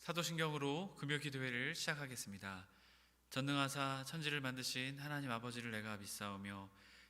사도신경으로 금요 기도회를 시작하겠습니다. 전능하사 천지를 만드신 하나님 아버지를 내가 믿사오며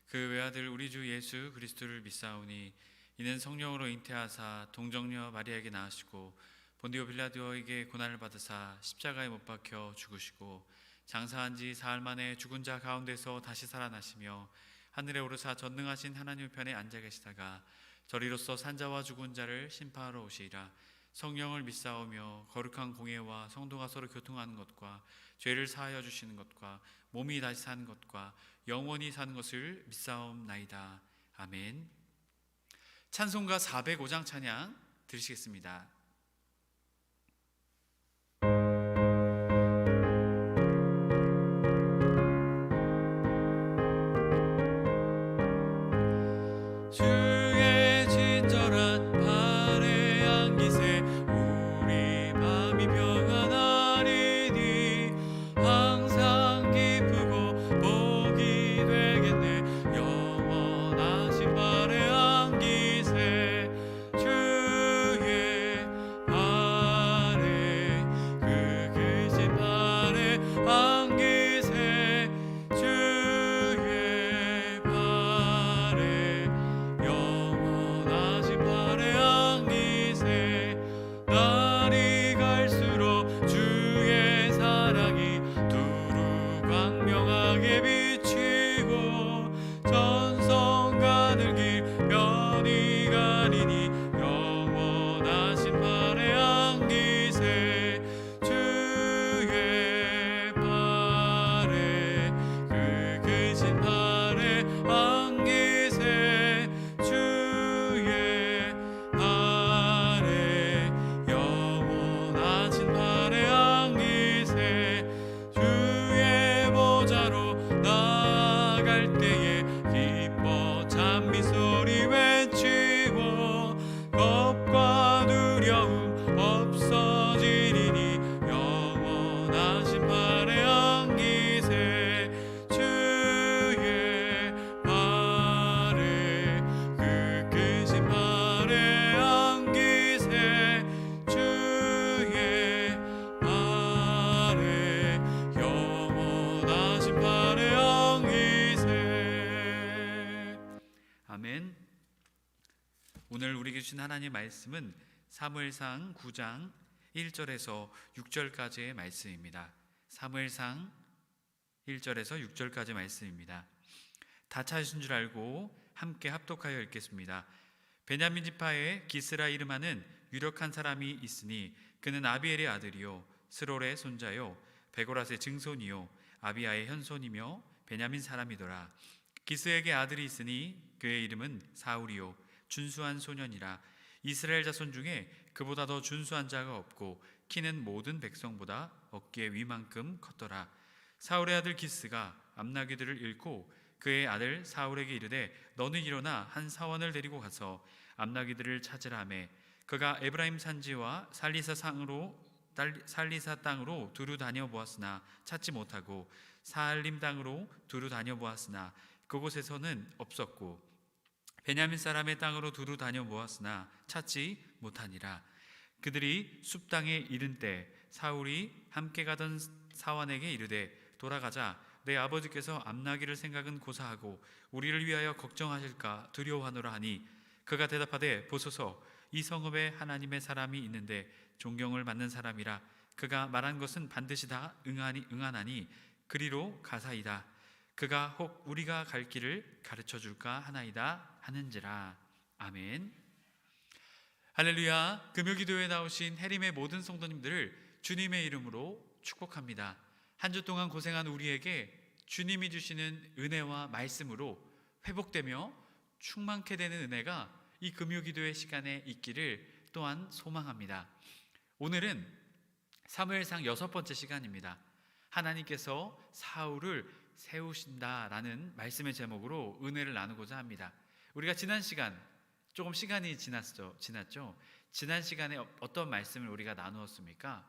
그 외아들 우리 주 예수 그리스도를 믿사오니 이는 성령으로 잉태하사 동정녀 마리아에게 낳으시고 본디오 빌라도에게 고난을 받으사 십자가에 못 박혀 죽으시고 장사한 지 사흘 만에 죽은 자 가운데서 다시 살아나시며 하늘에 오르사 전능하신 하나님 편에 앉아 계시다가 저리로서 산자와 죽은 자를 심판하러 오시리라. 성령을 믿사오며 거룩한 공예와 성도가 서로 교통하는 것과 죄를 사하여 주시는 것과 몸이 다시 사는 것과 영원히 사는 것을 믿사옵나이다. 아멘. 찬송가 405장 찬양 들으시겠습니다. 아멘. 오늘 우리에게 주신 하나님의 말씀은 사무엘상 9장 1절에서 6절까지의 말씀입니다. 사무엘상 1절에서 6절까지 말씀입니다. 다 찾으신 줄 알고 함께 합독하여 읽겠습니다. 베냐민 지파에 기스라 이름하는 유력한 사람이 있으니 그는 아비엘의 아들이요 스롤의 손자요 베고라스의 증손이요 아비야의 현손이며 베냐민 사람이더라. 기스에게 아들이 있으니 그의 이름은 사울이요 준수한 소년이라. 이스라엘 자손 중에 그보다 더 준수한 자가 없고 키는 모든 백성보다 어깨 위만큼 컸더라. 사울의 아들 기스가 암나귀들을 잃고 그의 아들 사울에게 이르되 너는 일어나 한 사원을 데리고 가서 암나귀들을 찾으라 하매 그가 에브라임 산지와 살리사 땅으로 두루 다녀 보았으나 찾지 못하고 사알림 땅으로 두루 다녀 보았으나 그곳에서는 없었고 베냐민 사람의 땅으로 두루 다녀 보았으나 찾지 못하니라. 그들이 숲 땅에 이른 때 사울이 함께 가던 사환에게 이르되 돌아가자. 내 아버지께서 암나귀를 생각은 고사하고 우리를 위하여 걱정하실까 두려워하노라 하니 그가 대답하되 보소서 이 성읍에 하나님의 사람이 있는데 존경을 받는 사람이라. 그가 말한 것은 반드시 다 응하나니 그리로 가사이다. 그가 혹 우리가 갈 길을 가르쳐 줄까 하나이다 하는지라. 아멘. 할렐루야. 금요기도에 나오신 해림의 모든 성도님들을 주님의 이름으로 축복합니다. 한 주 동안 고생한 우리에게 주님이 주시는 은혜와 말씀으로 회복되며 충만케 되는 은혜가 이 금요기도의 시간에 있기를 또한 소망합니다. 오늘은 사무엘상 6번째 시간입니다. 하나님께서 사울을 세우신다라는 말씀의 제목으로 은혜를 나누고자 합니다. 우리가 지난 시간 조금 시간이 지났죠. 지난 시간에 어떤 말씀을 우리가 나누었습니까?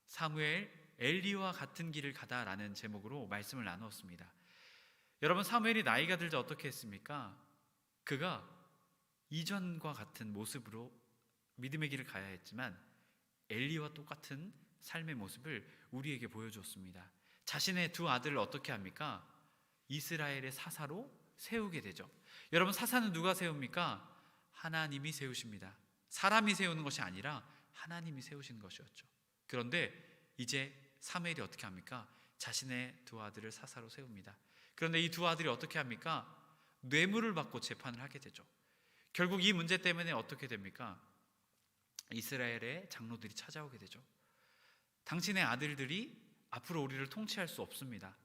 사무엘 엘리와 같은 길을 가다라는 제목으로 말씀을 나누었습니다. 여러분, 사무엘이 나이가 들자 어떻게 했습니까? 그가 이전과 같은 모습으로 믿음의 길을 가야 했지만 엘리와 똑같은 삶의 모습을 우리에게 보여주었습니다. 자신의 두 아들을 어떻게 합니까? 이스라엘의 사사로 세우게 되죠. 여러분, 사사는 누가 세웁니까? 하나님이 세우십니다. 사람이 세우는 것이 아니라 하나님이 세우신 것이었죠. 그런데 이제 사무엘이 어떻게 합니까? 자신의 두 아들을 사사로 세웁니다. 그런데 이 두 아들이 어떻게 합니까? 뇌물을 받고 재판을 하게 되죠. 결국 이 문제 때문에 어떻게 됩니까? 이스라엘의 장로들이 찾아오게 되죠. 당신의 아들들이 앞으로 우리를 통치할 수 없습니다.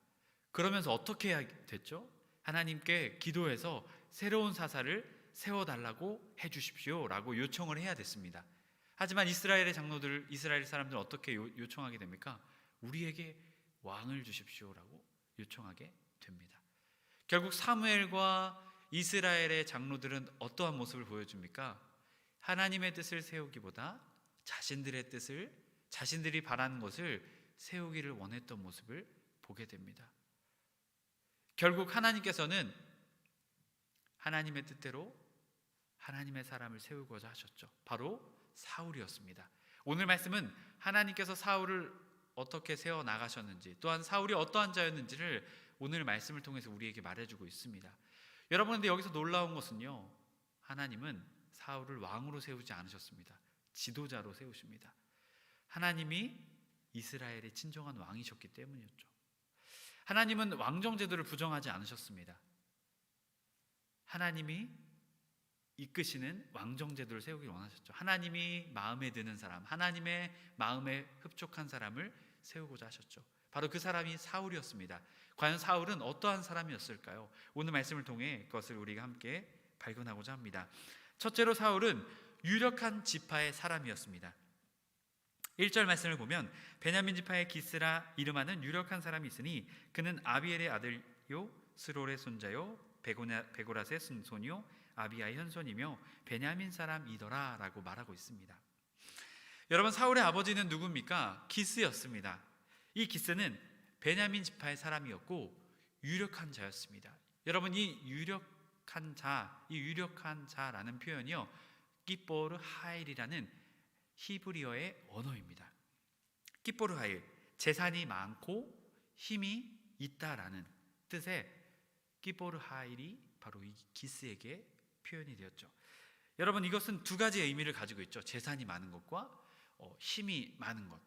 그러면서 어떻게 해야 됐죠? 하나님께 기도해서 새로운 사사를 세워달라고 해주십시오 라고 요청을 해야 됐습니다. 하지만 이스라엘 사람들은 어떻게 요청하게 됩니까? 우리에게 왕을 주십시오 라고 요청하게 됩니다. 결국 사무엘과 이스라엘의 장로들은 어떠한 모습을 보여줍니까? 하나님의 뜻을 세우기보다 자신들의 뜻을, 자신들이 바라는 것을 세우기를 원했던 모습을 보게 됩니다. 결국 하나님께서는 하나님의 뜻대로 하나님의 사람을 세우고자 하셨죠. 바로 사울이었습니다. 오늘 말씀은 하나님께서 사울을 어떻게 세워 나가셨는지, 또한 사울이 어떠한 자였는지를 오늘 말씀을 통해서 우리에게 말해주고 있습니다. 여러분, 근데 여기서 놀라운 것은요, 하나님은 사울을 왕으로 세우지 않으셨습니다. 지도자로 세우십니다. 하나님이 이스라엘의 진정한 왕이셨기 때문이었죠. 하나님은 왕정제도를 부정하지 않으셨습니다. 하나님이 이끄시는 왕정제도를 세우길 원하셨죠. 하나님이 마음에 드는 사람, 하나님의 마음에 흡족한 사람을 세우고자 하셨죠. 바로 그 사람이 사울이었습니다. 과연 사울은 어떠한 사람이었을까요? 오늘 말씀을 통해 그것을 우리가 함께 발견하고자 합니다. 첫째로 사울은 유력한 지파의 사람이었습니다. 1절 말씀을 보면 베냐민 지파의 기스라 이름하는 유력한 사람이 있으니 그는 아비엘의 아들요 스롤의 손자요 베고랏의 손이요 아비야의 현손이며 베냐민 사람이더라 라고 말하고 있습니다. 여러분, 사울의 아버지는 누굽니까? 기스였습니다. 이 기스는 베냐민 지파의 사람이었고 유력한 자였습니다. 여러분, 이 유력한 자라는 표현이요, 기뽀르 하일이라는 히브리어의 언어입니다. 기뽀르 하일, 재산이 많고 힘이 있다라는 뜻의 기뽀르 하일이 바로 이 기스에게 표현이 되었죠. 여러분, 이것은 두 가지의 의미를 가지고 있죠. 재산이 많은 것과 힘이 많은 것.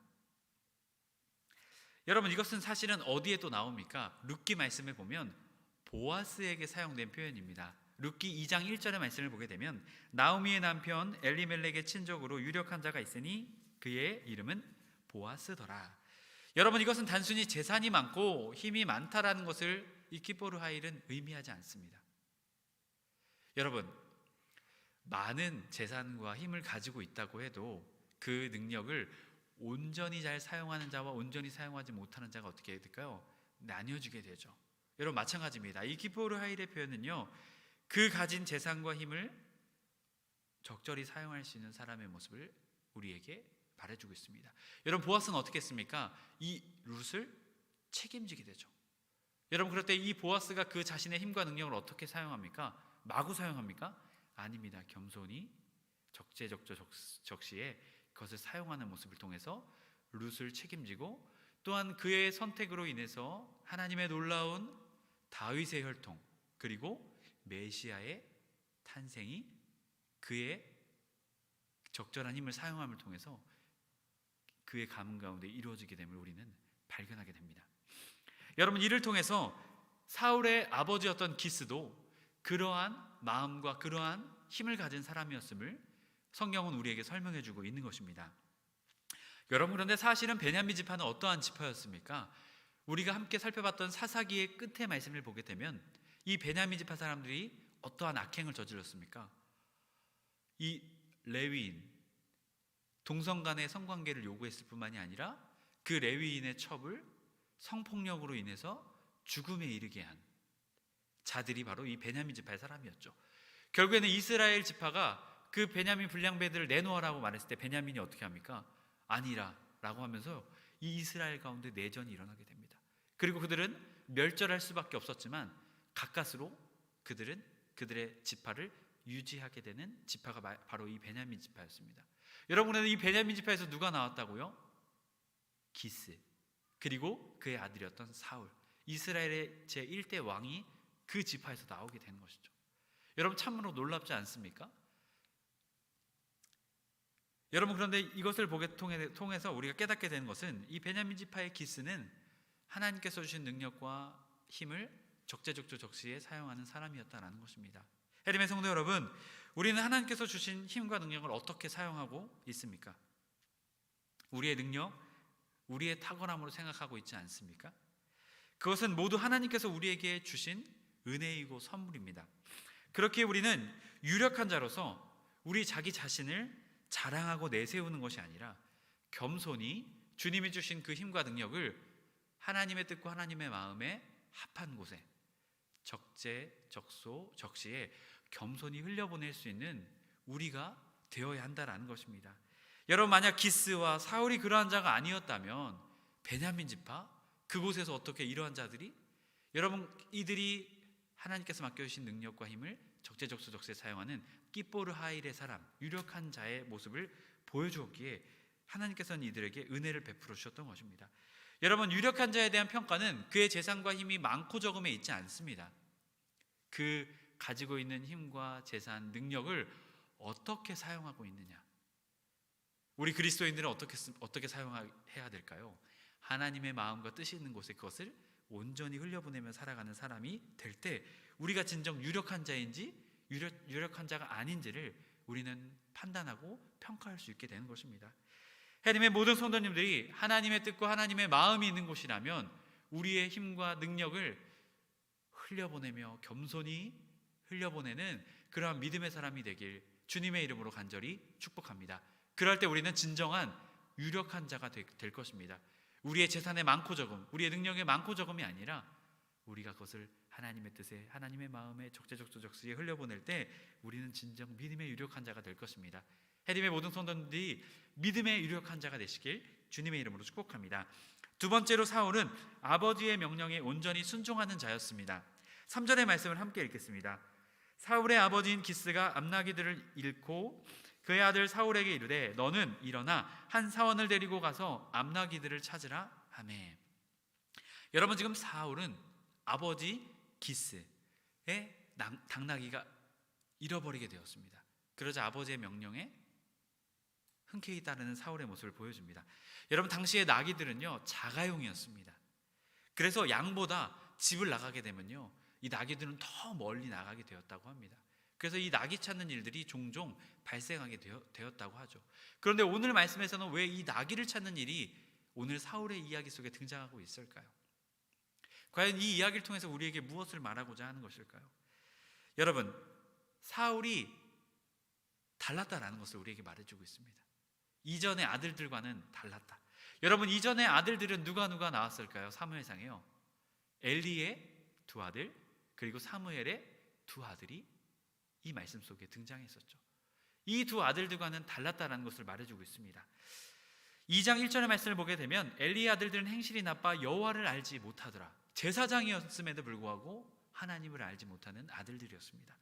여러분, 이것은 사실은 어디에 또 나옵니까? 룻기 말씀에 보면 보아스에게 사용된 표현입니다. 룻기 2장 1절의 말씀을 보게 되면 나오미의 남편 엘리멜렉의 친족으로 유력한 자가 있으니 그의 이름은 보아스더라. 여러분, 이것은 단순히 재산이 많고 힘이 많다라는 것을 이 기뽀르 하일은 의미하지 않습니다. 여러분, 많은 재산과 힘을 가지고 있다고 해도 그 능력을 온전히 잘 사용하는 자와 온전히 사용하지 못하는 자가 어떻게 될까요? 나뉘어지게 되죠. 여러분, 마찬가지입니다. 이 기뽀르 하일의 표현은요, 그 가진 재산과 힘을 적절히 사용할 수 있는 사람의 모습을 우리에게 말해주고 있습니다. 여러분, 보아스는 어떻게 했습니까? 이 룻을 책임지게 되죠. 여러분, 그럴 때 이 보아스가 그 자신의 힘과 능력을 어떻게 사용합니까? 마구 사용합니까? 아닙니다. 겸손히 적시에 그것을 사용하는 모습을 통해서 룻을 책임지고, 또한 그의 선택으로 인해서 하나님의 놀라운 다윗의 혈통, 그리고 메시아의 탄생이 그의 적절한 힘을 사용함을 통해서 그의 가문 가운데 이루어지게 됨을 우리는 발견하게 됩니다. 여러분, 이를 통해서 사울의 아버지였던 기스도 그러한 마음과 그러한 힘을 가진 사람이었음을 성경은 우리에게 설명해 주고 있는 것입니다. 여러분, 그런데 사실은 베냐민 지파는 어떠한 지파였습니까? 우리가 함께 살펴봤던 사사기의 끝의 말씀을 보게 되면 이 베냐민 지파 사람들이 어떠한 악행을 저질렀습니까? 이 레위인, 동성 간의 성관계를 요구했을 뿐만이 아니라 그 레위인의 첩을 성폭력으로 인해서 죽음에 이르게 한 자들이 바로 이 베냐민 지파의 사람이었죠. 결국에는 이스라엘 지파가 그 베냐민 불량배들을 내놓으라고 말했을 때 베냐민이 어떻게 합니까? 아니라 라고 하면서 이 이스라엘 가운데 내전이 일어나게 됩니다. 그리고 그들은 멸절할 수밖에 없었지만 가까스로 그들은 그들의 지파를 유지하게 되는 지파가 바로 이 베냐민 지파였습니다. 여러분은 이 베냐민 지파에서 누가 나왔다고요? 기스, 그리고 그의 아들이었던 사울, 이스라엘의 제1대 왕이 그 지파에서 나오게 되는 것이죠. 여러분 참으로 놀랍지 않습니까? 여러분, 그런데 이것을 통해서 우리가 깨닫게 되는 것은 이 베냐민 지파의 기스는 하나님께서 주신 능력과 힘을 적재적소적시에 사용하는 사람이었다라는 것입니다. 해림의 성도 여러분, 우리는 하나님께서 주신 힘과 능력을 어떻게 사용하고 있습니까? 우리의 능력, 우리의 탁월함으로 생각하고 있지 않습니까? 그것은 모두 하나님께서 우리에게 주신 은혜이고 선물입니다. 그렇게 우리는 유력한 자로서 우리 자기 자신을 자랑하고 내세우는 것이 아니라 겸손히 주님이 주신 그 힘과 능력을 하나님의 뜻과 하나님의 마음에 합한 곳에 적재적소적시에 겸손히 흘려보낼 수 있는 우리가 되어야 한다라는 것입니다. 여러분, 만약 기스와 사울이 그러한 자가 아니었다면 베냐민 지파, 그곳에서 어떻게 이러한 자들이, 여러분, 이들이 하나님께서 맡겨주신 능력과 힘을 적재적소적시에 사용하는 끼뽀르 하일의 사람, 유력한 자의 모습을 보여주었기에 하나님께서는 이들에게 은혜를 베풀어 주셨던 것입니다. 여러분, 유력한 자에 대한 평가는 그의 재산과 힘이 많고 적음에 있지 않습니다. 그 가지고 있는 힘과 재산, 능력을 어떻게 사용하고 있느냐, 우리 그리스도인들은 어떻게 사용해야 될까요? 하나님의 마음과 뜻이 있는 곳에 그것을 온전히 흘려보내며 살아가는 사람이 될 때 우리가 진정 유력한 자인지 유력한 자가 아닌지를 우리는 판단하고 평가할 수 있게 되는 것입니다. 하나님의 모든 성도님들이 하나님의 뜻과 하나님의 마음이 있는 곳이라면 우리의 힘과 능력을 흘려보내며 겸손히 흘려보내는 그러한 믿음의 사람이 되길 주님의 이름으로 간절히 축복합니다. 그럴 때 우리는 진정한 유력한 자가 될 것입니다. 우리의 재산의 많고 적음, 우리의 능력의 많고 적음이 아니라 우리가 그것을 하나님의 뜻에, 하나님의 마음에 적재적소적시에 흘려보낼 때 우리는 진정 믿음의 유력한 자가 될 것입니다. 해림의 모든 성도들이 믿음의 유력한 자가 되시길 주님의 이름으로 축복합니다. 두 번째로 사울은 아버지의 명령에 온전히 순종하는 자였습니다. 3절의 말씀을 함께 읽겠습니다. 사울의 아버지인 기스가 암나기들을 잃고 그의 아들 사울에게 이르되 너는 일어나 한 사원을 데리고 가서 암나기들을 찾으라 하매. 여러분, 지금 사울은 아버지 기스의 당나귀가 잃어버리게 되었습니다. 그러자 아버지의 명령에 흔쾌히 따르는 사울의 모습을 보여줍니다. 여러분, 당시의 나귀들은요 자가용이었습니다. 그래서 양보다 집을 나가게 되면요 이 나귀들은 더 멀리 나가게 되었다고 합니다. 그래서 이 나귀 찾는 일들이 종종 발생하게 되었다고 하죠. 그런데 오늘 말씀에서는 왜 이 나귀를 찾는 일이 오늘 사울의 이야기 속에 등장하고 있을까요? 과연 이 이야기를 통해서 우리에게 무엇을 말하고자 하는 것일까요? 여러분, 사울이 달랐다라는 것을 우리에게 말해주고 있습니다. 이전의 아들들과는 달랐다. 여러분, 이전의 아들들은 누가 나왔을까요? 사무엘상에요. 엘리의 두 아들, 그리고 사무엘의 두 아들이 이 말씀 속에 등장했었죠. 이 두 아들들과는 달랐다라는 것을 말해주고 있습니다. 2장 1절의 말씀을 보게 되면 엘리의 아들들은 행실이 나빠 여호와를 알지 못하더라. 제사장이었음에도 불구하고 하나님을 알지 못하는 아들들이었습니다.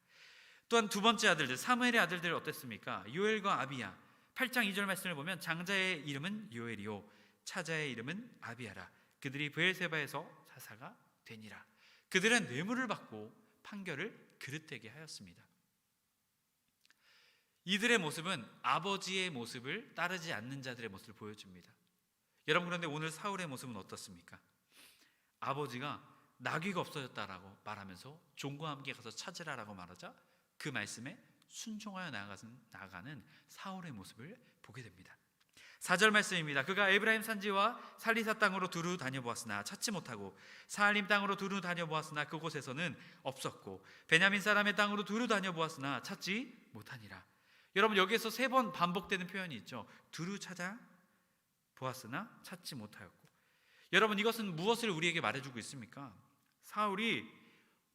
또한 두 번째 아들들, 사무엘의 아들들은 어땠습니까? 요엘과 아비야. 8장 2절 말씀을 보면 장자의 이름은 요엘이요 차자의 이름은 아비야라. 그들이 브엘세바에서 사사가 되니라. 그들은 뇌물을 받고 판결을 그릇되게 하였습니다. 이들의 모습은 아버지의 모습을 따르지 않는 자들의 모습을 보여줍니다. 여러분, 그런데 오늘 사울의 모습은 어떻습니까? 아버지가 나귀가 없어졌다라고 말하면서 종과 함께 가서 찾으라라고 말하자 그 말씀에 순종하여 나아가는 사울의 모습을 보게 됩니다. 4절 말씀입니다. 그가 에브라임 산지와 살리사 땅으로 두루 다녀보았으나 찾지 못하고 사알림 땅으로 두루 다녀보았으나 그곳에서는 없었고 베냐민 사람의 땅으로 두루 다녀보았으나 찾지 못하니라. 여러분, 여기에서 3번 반복되는 표현이 있죠. 두루 찾아보았으나 찾지 못하였고. 여러분, 이것은 무엇을 우리에게 말해주고 있습니까? 사울이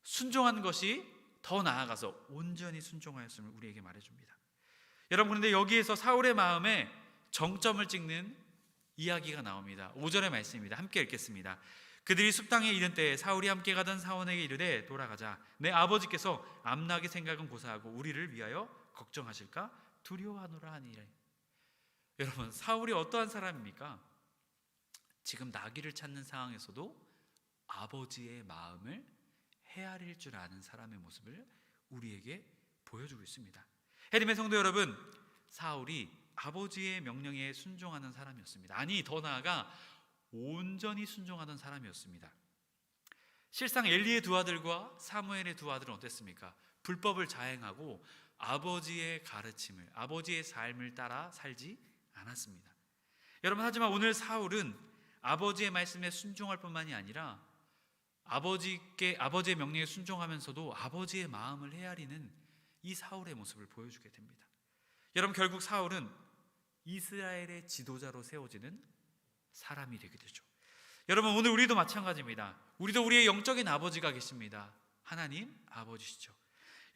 순종한 것이 더 나아가서 온전히 순종하였음을 우리에게 말해줍니다. 여러분, 그런데 여기에서 사울의 마음에 정점을 찍는 이야기가 나옵니다. 5절의 말씀입니다. 함께 읽겠습니다. 그들이 숲 땅에 이른 때에 사울이 함께 가던 사원에게 이르되 돌아가자. 내 아버지께서 암나기 생각은 고사하고 우리를 위하여 걱정하실까 두려워하노라 하니라. 여러분, 사울이 어떠한 사람입니까? 지금 나귀를 찾는 상황에서도 아버지의 마음을 헤아릴 줄 아는 사람의 모습을 우리에게 보여주고 있습니다. 해림의 성도 여러분, 사울이 아버지의 명령에 순종하는 사람이었습니다. 아니, 더 나아가 온전히 순종하던 사람이었습니다. 실상 엘리의 두 아들과 사무엘의 두 아들은 어땠습니까? 불법을 자행하고 아버지의 가르침을, 아버지의 삶을 따라 살지 않았습니다. 여러분, 하지만 오늘 사울은 아버지의 말씀에 순종할 뿐만이 아니라 아버지의 명령에 순종하면서도 아버지의 마음을 헤아리는 이 사울의 모습을 보여주게 됩니다. 여러분, 결국 사울은 이스라엘의 지도자로 세워지는 사람이 되게 되죠. 여러분, 오늘 우리도 마찬가지입니다. 우리도 우리의 영적인 아버지가 계십니다. 하나님 아버지시죠.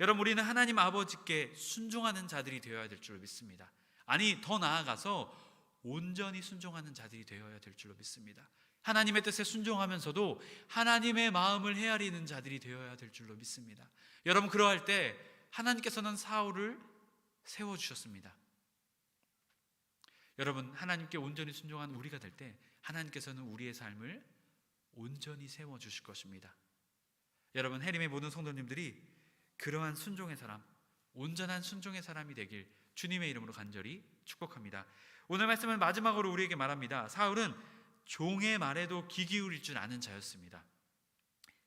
여러분, 우리는 하나님 아버지께 순종하는 자들이 되어야 될 줄로 믿습니다. 아니, 더 나아가서 온전히 순종하는 자들이 되어야 될 줄로 믿습니다. 하나님의 뜻에 순종하면서도 하나님의 마음을 헤아리는 자들이 되어야 될 줄로 믿습니다. 여러분, 그러할 때 하나님께서는 사울을 세워주셨습니다. 여러분, 하나님께 온전히 순종하는 우리가 될 때 하나님께서는 우리의 삶을 온전히 세워주실 것입니다. 여러분, 해림의 모든 성도님들이 그러한 순종의 사람, 온전한 순종의 사람이 되길 주님의 이름으로 간절히 축복합니다. 오늘 말씀은 마지막으로 우리에게 말합니다. 사울은 종의 말에도 귀 기울일 줄 아는 자였습니다.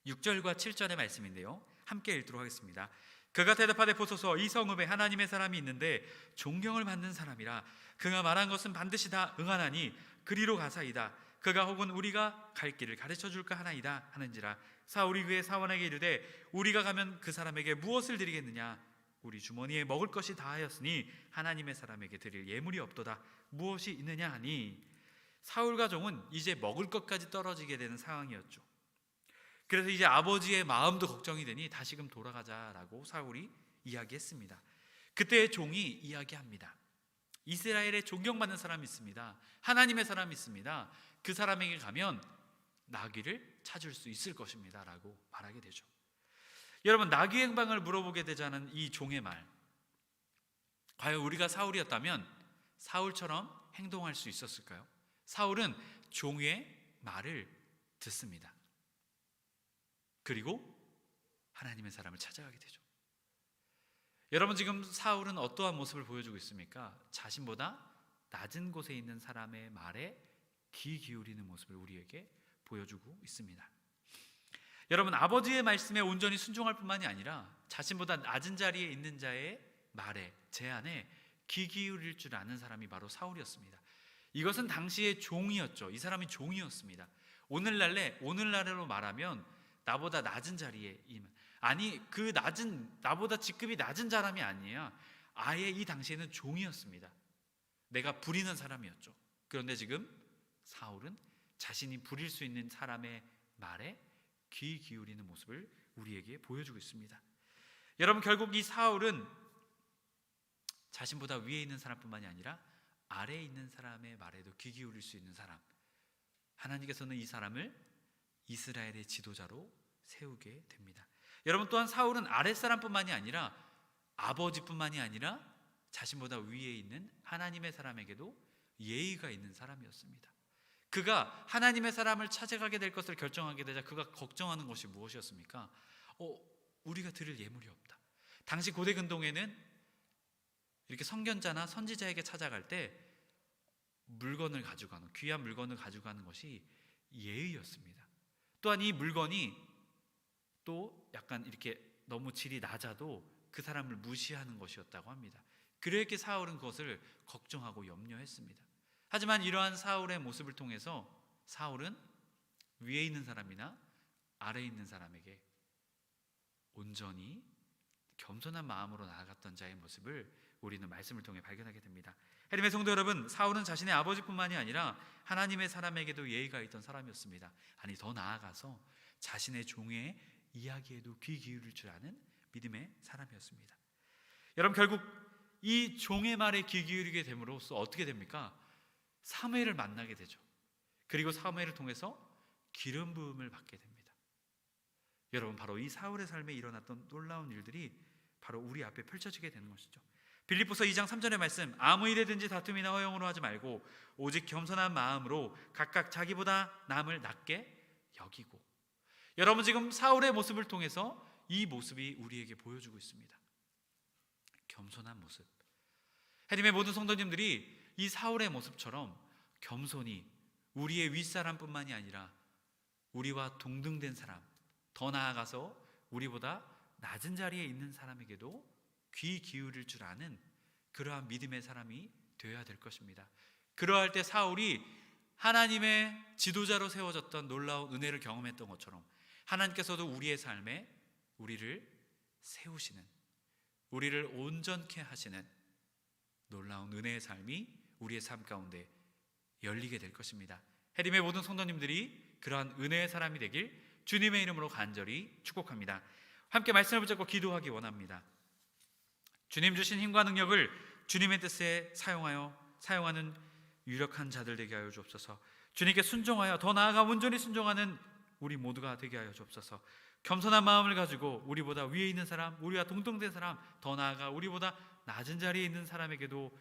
6절과 7절의 말씀인데요, 함께 읽도록 하겠습니다. 그가 대답하되 보소서, 이 성읍에 하나님의 사람이 있는데 존경을 받는 사람이라. 그가 말한 것은 반드시 다 응하나니 그리로 가사이다. 그가 혹은 우리가 갈 길을 가르쳐 줄까 하나이다 하는지라. 사울이 그의 사원에게 이르되 우리가 가면 그 사람에게 무엇을 드리겠느냐? 우리 주머니에 먹을 것이 다하였으니 하나님의 사람에게 드릴 예물이 없도다. 무엇이 있느냐 하니, 사울과 종은 이제 먹을 것까지 떨어지게 되는 상황이었죠. 그래서 이제 아버지의 마음도 걱정이 되니 다시금 돌아가자라고 사울이 이야기했습니다. 그때 종이 이야기합니다. 이스라엘에 존경받는 사람이 있습니다. 하나님의 사람이 있습니다. 그 사람에게 가면 나귀를 찾을 수 있을 것입니다 라고 말하게 되죠. 여러분, 나귀 행방을 물어보게 되자는 이 종의 말, 과연 우리가 사울이었다면 사울처럼 행동할 수 있었을까요? 사울은 종의 말을 듣습니다. 그리고 하나님의 사람을 찾아가게 되죠. 여러분, 지금 사울은 어떠한 모습을 보여주고 있습니까? 자신보다 낮은 곳에 있는 사람의 말에 귀 기울이는 모습을 우리에게 보여주고 있습니다. 여러분, 아버지의 말씀에 온전히 순종할 뿐만이 아니라 자신보다 낮은 자리에 있는 자의 말에, 제안에 귀 기울일 줄 아는 사람이 바로 사울이었습니다. 이것은 당시의 종이었죠. 이 사람이 종이었습니다. 오늘날로 말하면 나보다 낮은 자리에 아니, 그 낮은, 나보다 직급이 낮은 사람이 아니에요. 아예 이 당시에는 종이었습니다. 내가 부리는 사람이었죠. 그런데 지금 사울은 자신이 부릴 수 있는 사람의 말에 귀 기울이는 모습을 우리에게 보여주고 있습니다. 여러분, 결국 이 사울은 자신보다 위에 있는 사람뿐만이 아니라 아래에 있는 사람의 말에도 귀 기울일 수 있는 사람, 하나님께서는 이 사람을 이스라엘의 지도자로 세우게 됩니다. 여러분, 또한 사울은 아랫사람뿐만이 아니라 아버지뿐만이 아니라 자신보다 위에 있는 하나님의 사람에게도 예의가 있는 사람이었습니다. 그가 하나님의 사람을 찾아가게 될 것을 결정하게 되자 그가 걱정하는 것이 무엇이었습니까? 우리가 드릴 예물이 없다. 당시 고대 근동에는 이렇게 선견자나 선지자에게 찾아갈 때 물건을 가져가는, 귀한 물건을 가져가는 것이 예의였습니다. 또한 이 물건이 또 약간 이렇게 너무 질이 낮아도 그 사람을 무시하는 것이었다고 합니다. 그렇게 사울은 그것을 걱정하고 염려했습니다. 하지만 이러한 사울의 모습을 통해서 사울은 위에 있는 사람이나 아래에 있는 사람에게 온전히 겸손한 마음으로 나아갔던 자의 모습을 우리는 말씀을 통해 발견하게 됩니다. 해림의 성도 여러분, 사울은 자신의 아버지뿐만이 아니라 하나님의 사람에게도 예의가 있던 사람이었습니다. 아니, 더 나아가서 자신의 종의 이야기에도 귀 기울일 줄 아는 믿음의 사람이었습니다. 여러분, 결국 이 종의 말에 귀 기울이게 됨으로써 어떻게 됩니까? 사무엘을 만나게 되죠. 그리고 사무엘을 통해서 기름 부음을 받게 됩니다. 여러분, 바로 이 사울의 삶에 일어났던 놀라운 일들이 바로 우리 앞에 펼쳐지게 되는 것이죠. 빌립보서 2장 3절의 말씀, 아무 일에든지 다툼이나 허영으로 하지 말고 오직 겸손한 마음으로 각각 자기보다 남을 낮게 여기고. 여러분, 지금 사울의 모습을 통해서 이 모습이 우리에게 보여주고 있습니다. 겸손한 모습. 하나님의 모든 성도님들이 이 사울의 모습처럼 겸손히 우리의 윗사람뿐만이 아니라 우리와 동등된 사람, 더 나아가서 우리보다 낮은 자리에 있는 사람에게도 귀 기울일 줄 아는 그러한 믿음의 사람이 되어야 될 것입니다. 그러할 때 사울이 하나님의 지도자로 세워졌던 놀라운 은혜를 경험했던 것처럼 하나님께서도 우리의 삶에 우리를 세우시는, 우리를 온전케 하시는 놀라운 은혜의 삶이 우리의 삶 가운데 열리게 될 것입니다. 해림의 모든 성도님들이 그러한 은혜의 사람이 되길 주님의 이름으로 간절히 축복합니다. 함께 말씀을 붙잡고 기도하기 원합니다. 주님 주신 힘과 능력을 주님의 뜻에 사용하는 유력한 자들 되게 하여 주옵소서. 주님께 순종하여 더 나아가 온전히 순종하는 우리 모두가 되게 하여 주옵소서. 겸손한 마음을 가지고 우리보다 위에 있는 사람, 우리와 동등된 사람, 더 나아가 우리보다 낮은 자리에 있는 사람에게도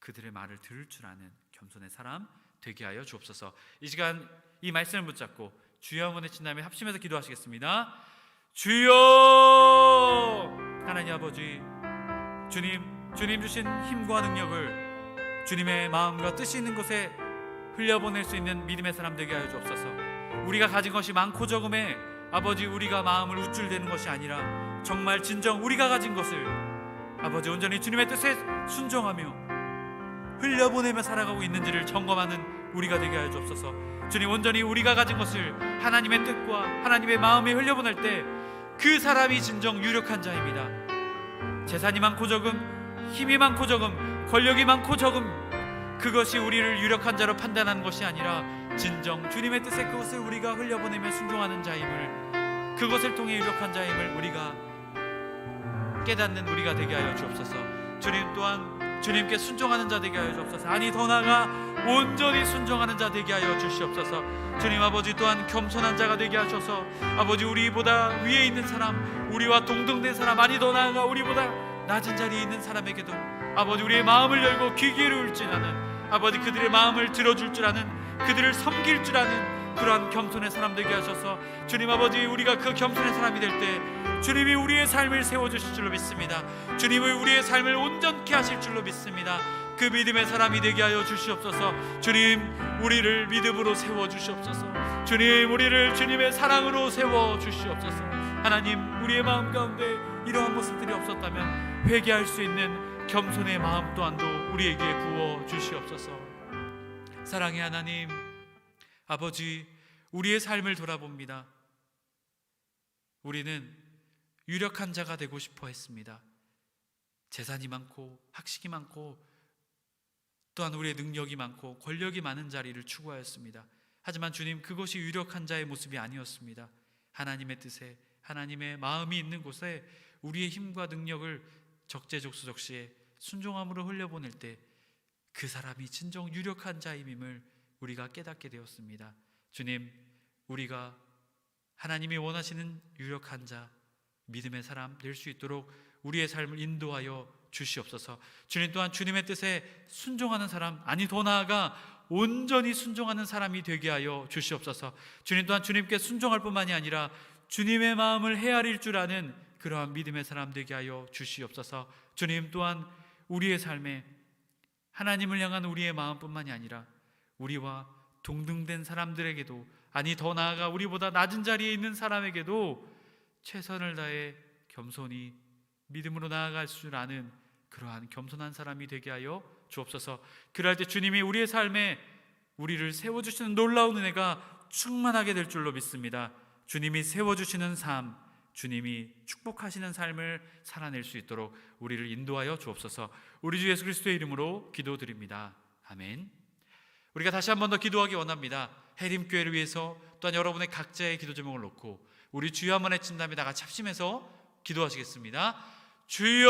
그들의 말을 들을 줄 아는 겸손의 사람 되게 하여 주옵소서. 이 시간 이 말씀을 붙잡고 주여 한번 외친 다음에 합심해서 기도하시겠습니다. 주여! 하나님 아버지, 주님 주신 힘과 능력을 주님의 마음과 뜻이 있는 곳에 흘려보낼 수 있는 믿음의 사람 되게 하여 주옵소서. 우리가 가진 것이 많고 적음에 아버지, 우리가 마음을 우쭐대는 것이 아니라 정말 진정 우리가 가진 것을 아버지 온전히 주님의 뜻에 순종하며 흘려보내며 살아가고 있는지를 점검하는 우리가 되게 하여 주옵소서. 주님, 온전히 우리가 가진 것을 하나님의 뜻과 하나님의 마음에 흘려보낼 때 그 사람이 진정 유력한 자입니다. 재산이 많고 적음, 힘이 많고 적음, 권력이 많고 적음, 그것이 우리를 유력한 자로 판단하는 것이 아니라 진정 주님의 뜻에 그것을 우리가 흘려보내며 순종하는 자임을, 그것을 통해 유력한 자임을 우리가 깨닫는 우리가 되게 하여 주옵소서. 주님 또한 주님께 순종하는 자 되게 하여 주옵소서. 아니, 더 나아가 온전히 순종하는 자 되게 하여 주시옵소서. 주님 아버지, 또한 겸손한 자가 되게 하셔서 아버지, 우리보다 위에 있는 사람, 우리와 동등된 사람, 아니 더 나아가 우리보다 낮은 자리에 있는 사람에게도 아버지 우리의 마음을 열고 귀 기울일 줄 아는, 아버지 그들의 마음을 들어줄 줄 아는, 그들을 섬길 줄 아는 그러한 겸손의 사람 되게 하셔서 주님 아버지, 우리가 그 겸손의 사람이 될 때 주님이 우리의 삶을 세워주실 줄로 믿습니다. 주님이 우리의 삶을 온전케 하실 줄로 믿습니다. 그 믿음의 사람이 되게 하여 주시옵소서. 주님, 우리를 믿음으로 세워주시옵소서. 주님, 우리를 주님의 사랑으로 세워주시옵소서. 하나님, 우리의 마음 가운데 이러한 모습들이 없었다면 회개할 수 있는 겸손의 마음 또한도 우리에게 부어주시옵소서. 사랑의 하나님, 아버지, 우리의 삶을 돌아봅니다. 우리는 유력한 자가 되고 싶어 했습니다. 재산이 많고 학식이 많고 또한 우리의 능력이 많고 권력이 많은 자리를 추구하였습니다. 하지만 주님, 그것이 유력한 자의 모습이 아니었습니다. 하나님의 뜻에, 하나님의 마음이 있는 곳에 우리의 힘과 능력을 적재적소적시에 순종함으로 흘려보낼 때 그 사람이 진정 유력한 자임을 우리가 깨닫게 되었습니다. 주님, 우리가 하나님이 원하시는 유력한 자, 믿음의 사람 될 수 있도록 우리의 삶을 인도하여 주시옵소서. 주님 또한 주님의 뜻에 순종하는 사람, 아니 더 나아가 온전히 순종하는 사람이 되게 하여 주시옵소서. 주님 또한 주님께 순종할 뿐만이 아니라 주님의 마음을 헤아릴 줄 아는 그러한 믿음의 사람 되게 하여 주시옵소서. 주님 또한 우리의 삶에 하나님을 향한 우리의 마음뿐만이 아니라 우리와 동등된 사람들에게도, 아니 더 나아가 우리보다 낮은 자리에 있는 사람에게도 최선을 다해 겸손히 믿음으로 나아갈 줄 아는 그러한 겸손한 사람이 되게 하여 주옵소서. 그럴 때 주님이 우리의 삶에 우리를 세워주시는 놀라운 은혜가 충만하게 될 줄로 믿습니다. 주님이 세워주시는 삶, 주님이 축복하시는 삶을 살아낼 수 있도록 우리를 인도하여 주옵소서. 우리 주 예수 그리스도의 이름으로 기도드립니다. 아멘. 우리가 다시 한 번 더 기도하기 원합니다. 해림교회를 위해서, 또한 여러분의 각자의 기도 제목을 놓고 우리 주여 한번 외친 다음에 다 같이 합심해서 기도하시겠습니다. 주여!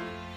주옵소서.